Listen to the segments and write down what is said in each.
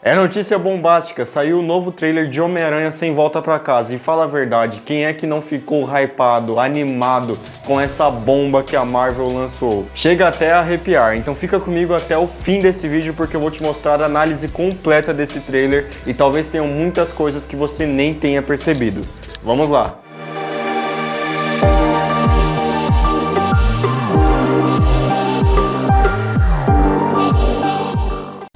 É notícia bombástica, saiu o novo trailer de Homem-Aranha Sem Volta Pra Casa. E fala a verdade, quem é que não ficou hypado, animado com essa bomba que a Marvel lançou? Chega até a arrepiar, então fica comigo até o fim desse vídeo porque eu vou te mostrar a análise completa desse trailer e talvez tenham muitas coisas que você nem tenha percebido. Vamos lá!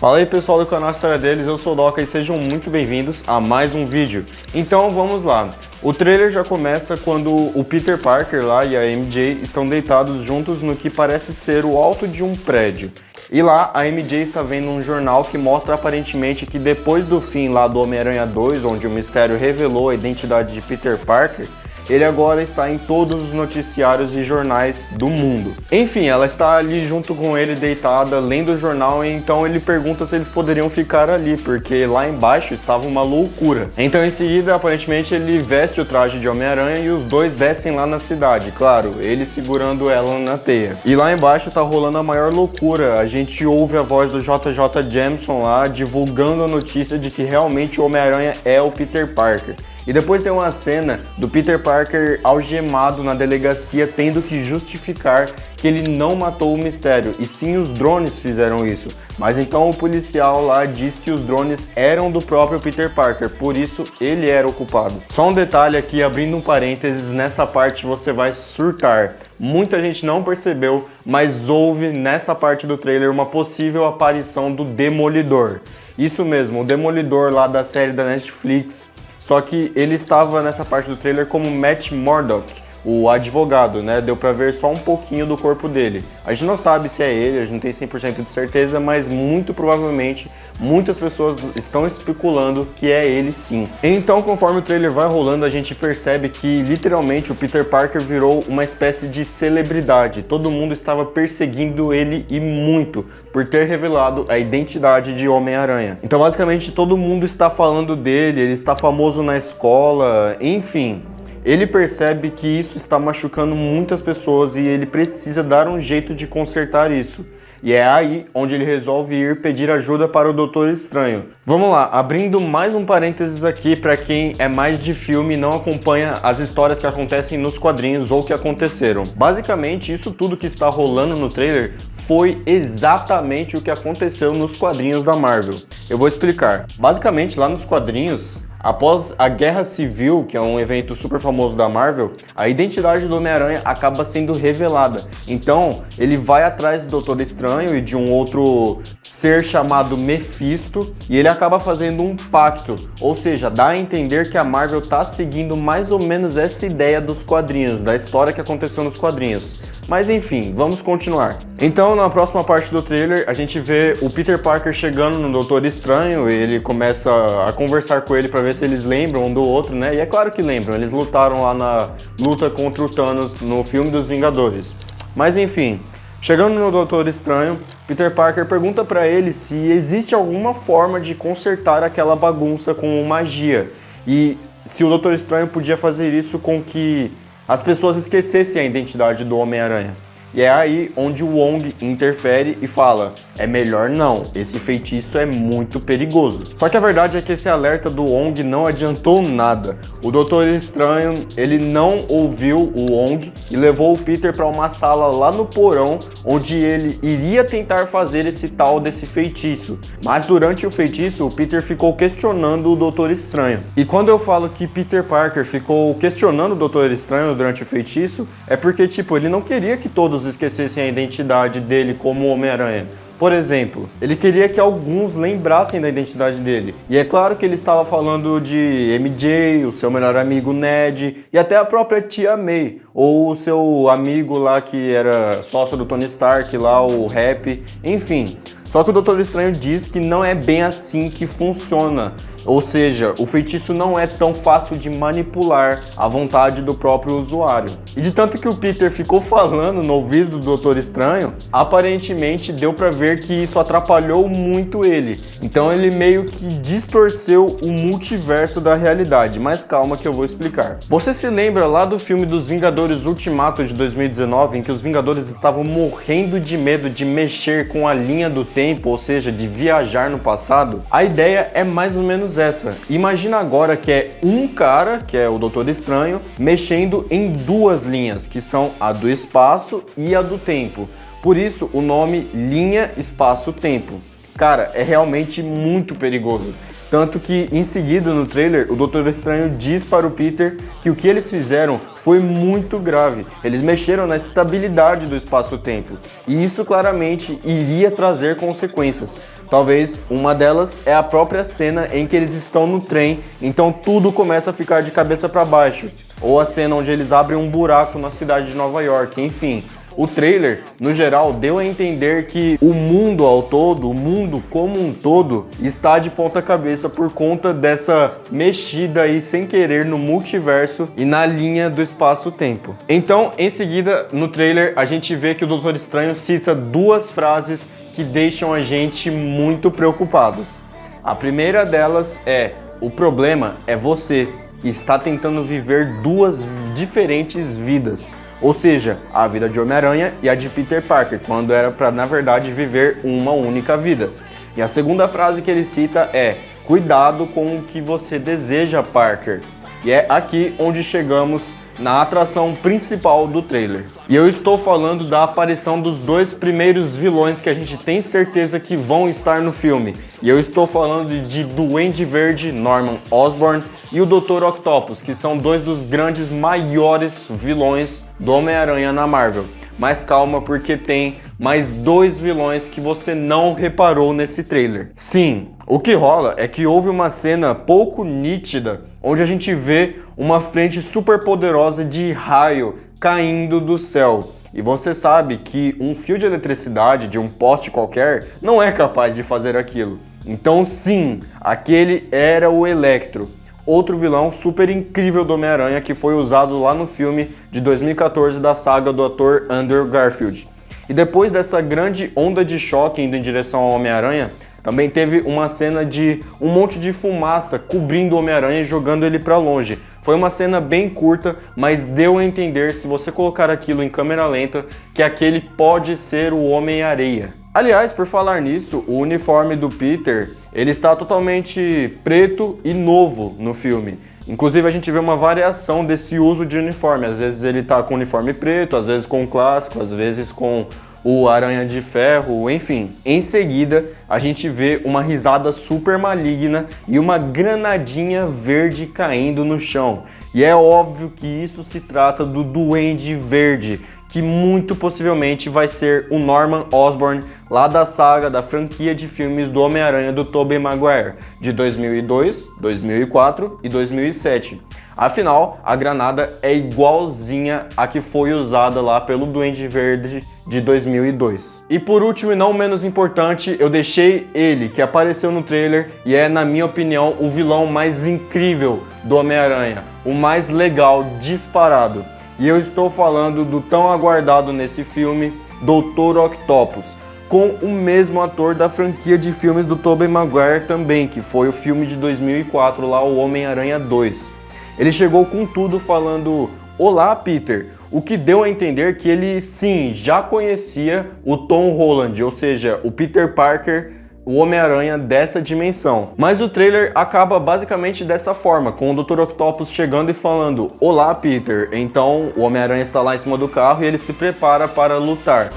Fala aí pessoal do canal História Deles, eu sou o Doca e sejam muito bem-vindos a mais um vídeo. Então vamos lá, o trailer já começa quando o Peter Parker lá e a MJ estão deitados juntos no que parece ser o alto de um prédio. E lá a MJ está vendo um jornal que mostra aparentemente que depois do fim lá do Homem-Aranha 2, onde o mistério revelou a identidade de Peter Parker, ele agora está em todos os noticiários e jornais do mundo. Enfim, ela está ali junto com ele, deitada, lendo o jornal, e então ele pergunta se eles poderiam ficar ali, porque lá embaixo estava uma loucura. Então em seguida, aparentemente, ele veste o traje de Homem-Aranha e os dois descem lá na cidade, claro, ele segurando ela na teia. E lá embaixo tá rolando a maior loucura, a gente ouve a voz do JJ Jameson lá, divulgando a notícia de que realmente o Homem-Aranha é o Peter Parker. E depois tem uma cena do Peter Parker algemado na delegacia, tendo que justificar que ele não matou o mistério, e sim os drones fizeram isso. Mas então o policial lá diz que os drones eram do próprio Peter Parker, por isso ele era o culpado. Só um detalhe aqui, abrindo um parênteses, nessa parte você vai surtar. Muita gente não percebeu, mas houve nessa parte do trailer uma possível aparição do Demolidor. Isso mesmo, o Demolidor lá da série da Netflix. Só que ele estava nessa parte do trailer como Matt Murdock, o advogado, né? Deu pra ver só um pouquinho do corpo dele. A gente não sabe se é ele, a gente não tem 100% de certeza, mas muito provavelmente muitas pessoas estão especulando que é ele sim. Então, conforme o trailer vai rolando, a gente percebe que literalmente o Peter Parker virou uma espécie de celebridade. Todo mundo estava perseguindo ele e muito por ter revelado a identidade de Homem-Aranha. Então, basicamente, todo mundo está falando dele, ele está famoso na escola, enfim. Ele percebe que isso está machucando muitas pessoas e ele precisa dar um jeito de consertar isso. E é aí onde ele resolve ir pedir ajuda para o Doutor Estranho. Vamos lá, abrindo mais um parênteses aqui para quem é mais de filme e não acompanha as histórias que acontecem nos quadrinhos ou que aconteceram. Basicamente, isso tudo que está rolando no trailer foi exatamente o que aconteceu nos quadrinhos da Marvel. Eu vou explicar. Basicamente, lá nos quadrinhos, após a Guerra Civil, que é um evento super famoso da Marvel, a identidade do Homem-Aranha acaba sendo revelada. Então, ele vai atrás do Doutor Estranho e de um outro ser chamado Mephisto, e ele acaba fazendo um pacto. Ou seja, dá a entender que a Marvel está seguindo mais ou menos essa ideia dos quadrinhos, da história que aconteceu nos quadrinhos. Mas enfim, vamos continuar. Então, na próxima parte do trailer, a gente vê o Peter Parker chegando no Doutor Estranho, e ele começa a conversar com ele para ver se eles lembram um do outro, né? E é claro que lembram, eles lutaram lá na luta contra o Thanos no filme dos Vingadores. Mas enfim, chegando no Doutor Estranho, Peter Parker pergunta para ele se existe alguma forma de consertar aquela bagunça com magia. E se o Doutor Estranho podia fazer isso com que as pessoas esquecessem a identidade do Homem-Aranha. E é aí onde o Wong interfere e fala: é melhor não, esse feitiço é muito perigoso. Só que a verdade é que esse alerta do Wong não adiantou nada. O Doutor Estranho, ele não ouviu o Wong e levou o Peter para uma sala lá no porão, onde ele iria tentar fazer esse tal desse feitiço. Mas durante o feitiço, o Peter ficou questionando o Doutor Estranho. E quando eu falo que Peter Parker ficou questionando o Doutor Estranho durante o feitiço, é porque, tipo, ele não queria que todos esquecessem a identidade dele como Homem-Aranha. Por exemplo, ele queria que alguns lembrassem da identidade dele. E é claro que ele estava falando de MJ, o seu melhor amigo Ned, e até a própria tia May, ou o seu amigo lá que era sócio do Tony Stark, lá o Happy, enfim. Só que o Doutor Estranho diz que não é bem assim que funciona. Ou seja, o feitiço não é tão fácil de manipular à vontade do próprio usuário. E de tanto que o Peter ficou falando no ouvido do Doutor Estranho, aparentemente deu pra ver que isso atrapalhou muito ele. Então ele meio que distorceu o multiverso da realidade. Mas calma que eu vou explicar. Você se lembra lá do filme dos Vingadores Ultimato de 2019, em que os Vingadores estavam morrendo de medo de mexer com a linha do tempo? tempo, ou seja, de viajar no passado, a ideia é mais ou menos essa. Imagina agora que é um cara, que é o Doutor Estranho, mexendo em duas linhas, que são a do espaço e a do tempo. Por isso o nome linha espaço-tempo. Cara, é realmente muito perigoso. Tanto que, em seguida, no trailer, o Doutor Estranho diz para o Peter que o que eles fizeram foi muito grave. Eles mexeram na estabilidade do espaço-tempo. E isso claramente iria trazer consequências. Talvez uma delas é a própria cena em que eles estão no trem, então tudo começa a ficar de cabeça para baixo. Ou a cena onde eles abrem um buraco na cidade de Nova York, enfim. O trailer, no geral, deu a entender que o mundo ao todo, o mundo como um todo, está de ponta cabeça por conta dessa mexida aí sem querer no multiverso e na linha do espaço-tempo. Então, em seguida, no trailer, a gente vê que o Doutor Estranho cita duas frases que deixam a gente muito preocupados. A primeira delas é: o problema é você, que está tentando viver duas diferentes vidas. Ou seja, a vida de Homem-Aranha e a de Peter Parker, quando era para, na verdade, viver uma única vida. E a segunda frase que ele cita é: cuidado com o que você deseja, Parker. E é aqui onde chegamos na atração principal do trailer. E eu estou falando da aparição dos dois primeiros vilões que a gente tem certeza que vão estar no filme. E eu estou falando de Duende Verde, Norman Osborn, e o Dr. Octopus, que são dois dos grandes, maiores vilões do Homem-Aranha na Marvel. Mas calma, porque tem mais dois vilões que você não reparou nesse trailer. Sim, o que rola é que houve uma cena pouco nítida, onde a gente vê uma frente super poderosa de raio caindo do céu. E você sabe que um fio de eletricidade de um poste qualquer não é capaz de fazer aquilo. Então sim, aquele era o Electro. Outro vilão super incrível do Homem-Aranha que foi usado lá no filme de 2014 da saga do ator Andrew Garfield. E depois dessa grande onda de choque indo em direção ao Homem-Aranha, também teve uma cena de um monte de fumaça cobrindo o Homem-Aranha e jogando ele para longe. Foi uma cena bem curta, mas deu a entender, se você colocar aquilo em câmera lenta, que aquele pode ser o Homem-Areia. Aliás, por falar nisso, o uniforme do Peter, ele está totalmente preto e novo no filme. Inclusive a gente vê uma variação desse uso de uniforme. Às vezes ele tá com uniforme preto, às vezes com o clássico, às vezes com o Aranha de Ferro, enfim. Em seguida, a gente vê uma risada super maligna e uma granadinha verde caindo no chão. E é óbvio que isso se trata do Duende Verde, que muito possivelmente vai ser o Norman Osborn lá da saga da franquia de filmes do Homem-Aranha do Tobey Maguire, de 2002, 2004 e 2007. Afinal, a granada é igualzinha a que foi usada lá pelo Duende Verde de 2002. E por último e não menos importante, eu deixei ele, que apareceu no trailer e é, na minha opinião, o vilão mais incrível do Homem-Aranha, o mais legal disparado. E eu estou falando do tão aguardado nesse filme, Dr. Octopus, com o mesmo ator da franquia de filmes do Tobey Maguire também, que foi o filme de 2004 lá, o Homem-Aranha 2. Ele chegou com tudo falando: "Olá, Peter", o que deu a entender que ele sim, já conhecia o Tom Holland, ou seja, o Peter Parker, o Homem-Aranha dessa dimensão. Mas o trailer acaba basicamente dessa forma, com o Dr. Octopus chegando e falando: "Olá, Peter". Então o Homem-Aranha está lá em cima do carro e ele se prepara para lutar.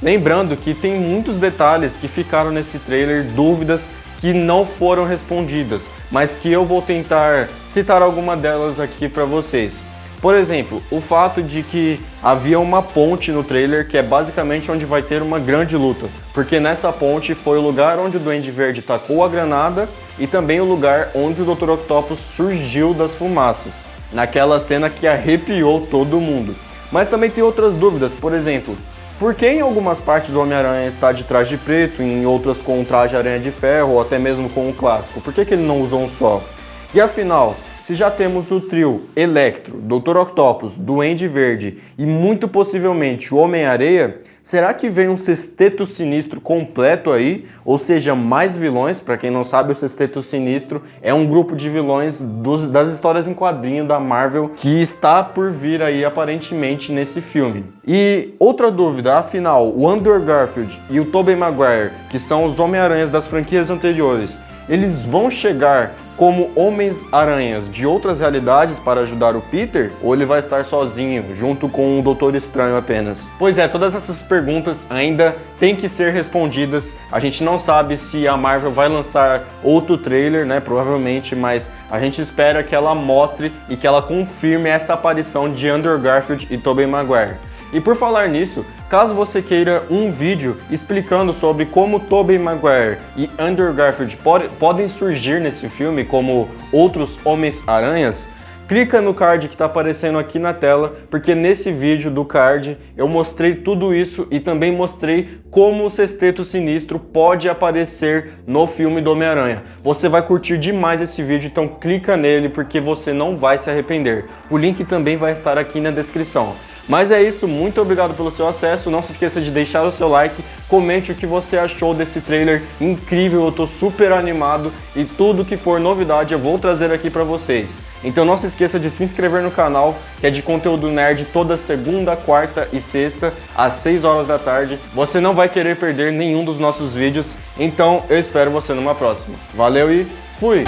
Lembrando que tem muitos detalhes que ficaram nesse trailer, dúvidas que não foram respondidas, mas que eu vou tentar citar alguma delas aqui para vocês. Por exemplo, o fato de que havia uma ponte no trailer que é basicamente onde vai ter uma grande luta, porque nessa ponte foi o lugar onde o Duende Verde tacou a granada e também o lugar onde o Dr. Octopus surgiu das fumaças, naquela cena que arrepiou todo mundo. Mas também tem outras dúvidas, por exemplo, por que em algumas partes o Homem-Aranha está de traje preto, em outras com um traje Aranha de Ferro ou até mesmo com o clássico? Por que ele não usou um só? E afinal, Se já temos o trio Electro, Dr. Octopus, Duende Verde e muito possivelmente o Homem-Areia, será que vem um Sexteto Sinistro completo aí? Ou seja, mais vilões? Para quem não sabe, o Sexteto Sinistro é um grupo de vilões das histórias em quadrinho da Marvel que está por vir aí aparentemente nesse filme. E outra dúvida, afinal, o Andrew Garfield e o Tobey Maguire, que são os Homem-Aranhas das franquias anteriores, eles vão chegar como Homens-Aranhas de outras realidades para ajudar o Peter? Ou ele vai estar sozinho, junto com o Doutor Estranho apenas? Pois é, todas essas perguntas ainda têm que ser respondidas. A gente não sabe se a Marvel vai lançar outro trailer, né? Provavelmente, mas a gente espera que ela mostre e que ela confirme essa aparição de Andrew Garfield e Tobey Maguire. E por falar nisso, caso você queira um vídeo explicando sobre como Tobey Maguire e Andrew Garfield podem surgir nesse filme como outros Homens-Aranhas, clica no card que está aparecendo aqui na tela, porque nesse vídeo do card eu mostrei tudo isso e também mostrei como o Sexteto Sinistro pode aparecer no filme do Homem-Aranha. Você vai curtir demais esse vídeo, então clica nele porque você não vai se arrepender. O link também vai estar aqui na descrição. Mas é isso, muito obrigado pelo seu acesso, não se esqueça de deixar o seu like, comente o que você achou desse trailer incrível, eu tô super animado e tudo que for novidade eu vou trazer aqui pra vocês. Então não se esqueça de se inscrever no canal, que é de conteúdo nerd toda segunda, quarta e sexta, às 6 horas da tarde. Você não vai querer perder nenhum dos nossos vídeos, então eu espero você numa próxima. Valeu e fui!